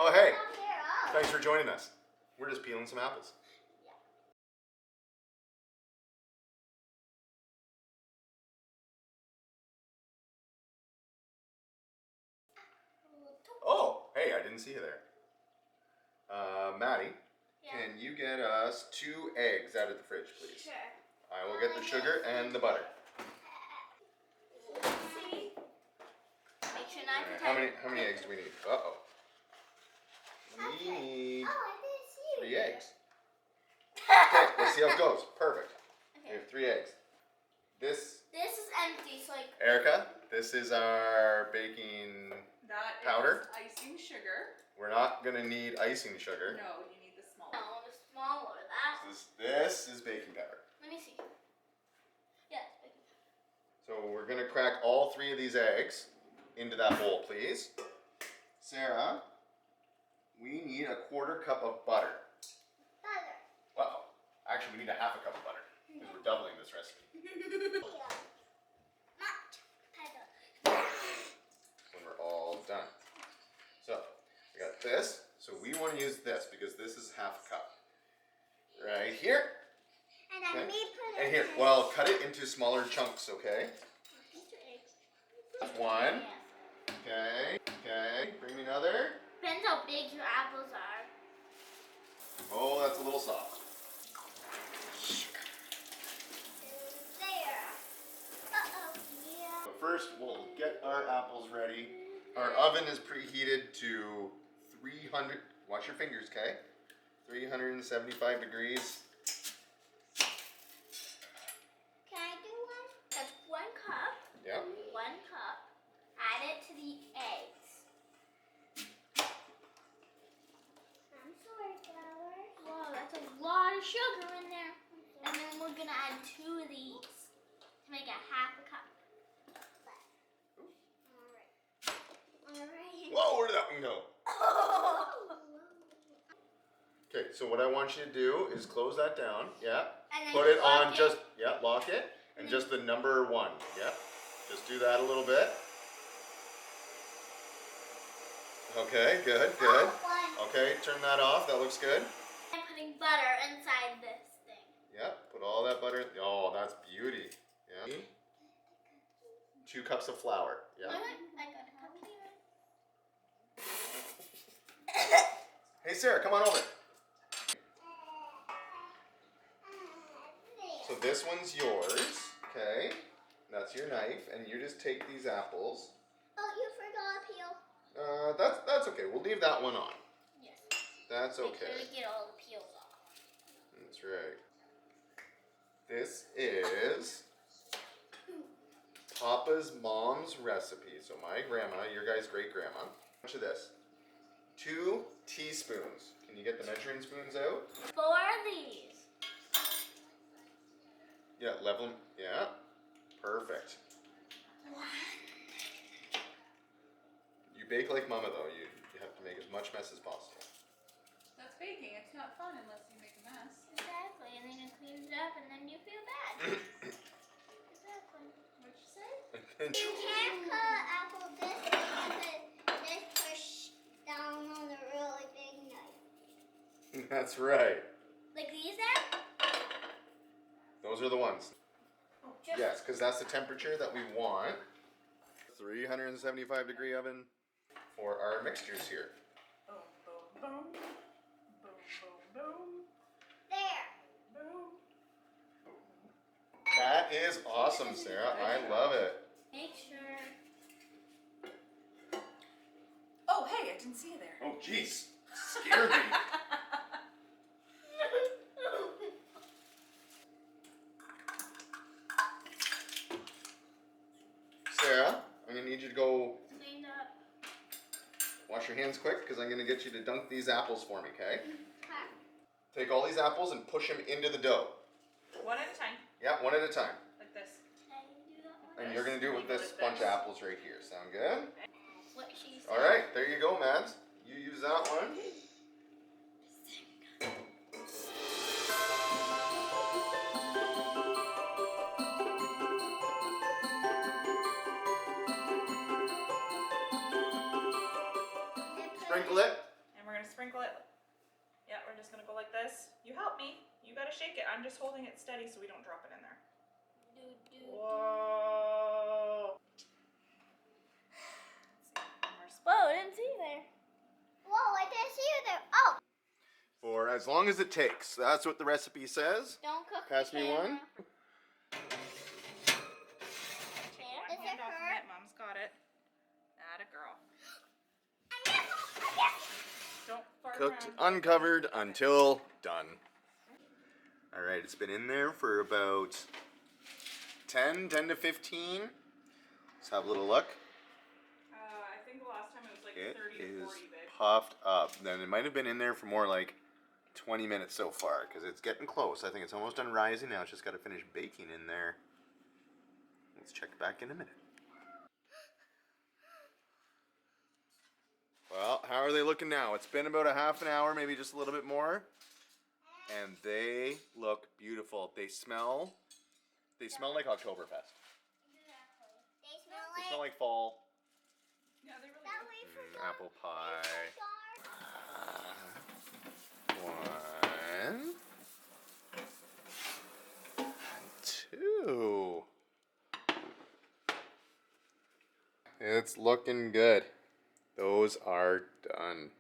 Oh, hey. Thanks for joining us. We're just peeling some apples. Oh, hey, I didn't see you there. Maddie, can you get us 2 eggs out of the fridge, please? Sure. I will get the sugar and the butter. See? Make sure not to Right, how many eggs do we need? Uh-oh. We need 3 eggs. Okay, let's see how it goes. Perfect. We have 3 eggs. This is empty, so like. Erica, this is our baking powder. That is icing sugar. We're not gonna need icing sugar. No, you need the smaller. No, the smaller. That. This is baking powder. Let me see. Yes, baking powder. So we're gonna crack all 3 of these eggs into that bowl, please. Sarah, we need a 1/4 cup of butter. Butter. Uh-oh. Actually, we need a 1/2 cup of butter because we're doubling this recipe. When we're all done. So we got this. So we want to use this because this is 1/2 cup. Right here. And then we put it. And here. Well, cut it into smaller chunks, okay? 1. Okay. Okay. Bring me another. Depends how big your apples are. Oh, that's a little soft. There. Uh-oh. Yeah. But first, we'll get our apples ready. Our oven is preheated to 300. Watch your fingers, okay? 375 degrees. Can I do one? That's 1 cup. Yeah. 1 cup. Add it to the eggs. I'm sorry, Flour. Wow, that's a lot of sugar in there. And then we're gonna add 2 of these to make a 1/2 cup. Alright. Whoa, where did that one go? Okay, so what I want you to do is close that down. Yeah. And then Put it on lock just, yeah, lock it. And just the number 1. Yeah. Just do that a little bit. Okay, good, good. Okay, turn that off. That looks good. I'm putting butter inside this thing. Yeah, put all that butter. Oh, that's beauty. Yeah. 2 cups of flour. Yeah. I got a cup here. Hey, Sarah, come on over. So this one's yours, okay? That's your knife, and you just take these apples. Oh, you forgot a peel. That's okay. We'll leave that one on. Yes. That's Make okay. sure to get all the peels off. That's right. This is Papa's mom's recipe. So my grandma, your guys' great grandma. How much of this? 2 teaspoons. Can you get the measuring spoons out? 4 of these. Yeah, level them. Yeah. Perfect. You bake like mama though. You have to make as much mess as possible. That's baking. It's not fun unless you make a mess. Exactly, and then it cleans it up, and then you feel bad. Exactly. What'd you say? You can't cut an apple this way because this push down on a really big knife. That's right. Like these there? Those are the ones. Just Yes, because that's the temperature that we want. 375 degree oven for our mixtures here. Boom, boom, boom. Boom, boom, boom. there. Boom. That is awesome, Sarah. I love it. Make sure. Oh, hey, I didn't see you there. Oh, jeez. Scared me. Sarah, I'm going to need you to go Cleaned up. wash your hands quick because I'm going to get you to dunk these apples for me, okay? Okay. Take all these apples and push them into the dough. One at a time, Yeah, one at a time. like this. Can I do that one? And you're going to do it with this bunch of apples right here. Sound good? What she said. All right, there you go, Mads. You use that one. Sprinkle it. sprinkle it. Yeah, we're just gonna go like this. You help me. You gotta shake it. I'm just holding it steady so we don't drop it in there. Whoa. Whoa, I didn't see you there. Whoa, I didn't see you there. Oh. For as long as it takes. That's what the recipe says. Don't cook Pass the me camera. one. One Is it hand off of her? it. Mom's got it. Atta girl. Don't fart Cooked, around. uncovered, until done. All right, it's been in there for about 10 to 15. Let's have a little look. I think the last time it was like It 30 to is 40, babe. puffed up. Then it might have been in there for more like 20 minutes so far because it's getting close. I think it's almost done rising now. It's just got to finish baking in there. Let's check back in a minute. Well, how are they looking now? It's been about a half an hour, maybe just a little bit more. And they look beautiful. They smell like Oktoberfest. They smell like fall. Yeah, they really do. Apple pie. One. Two. It's looking good. Those are done.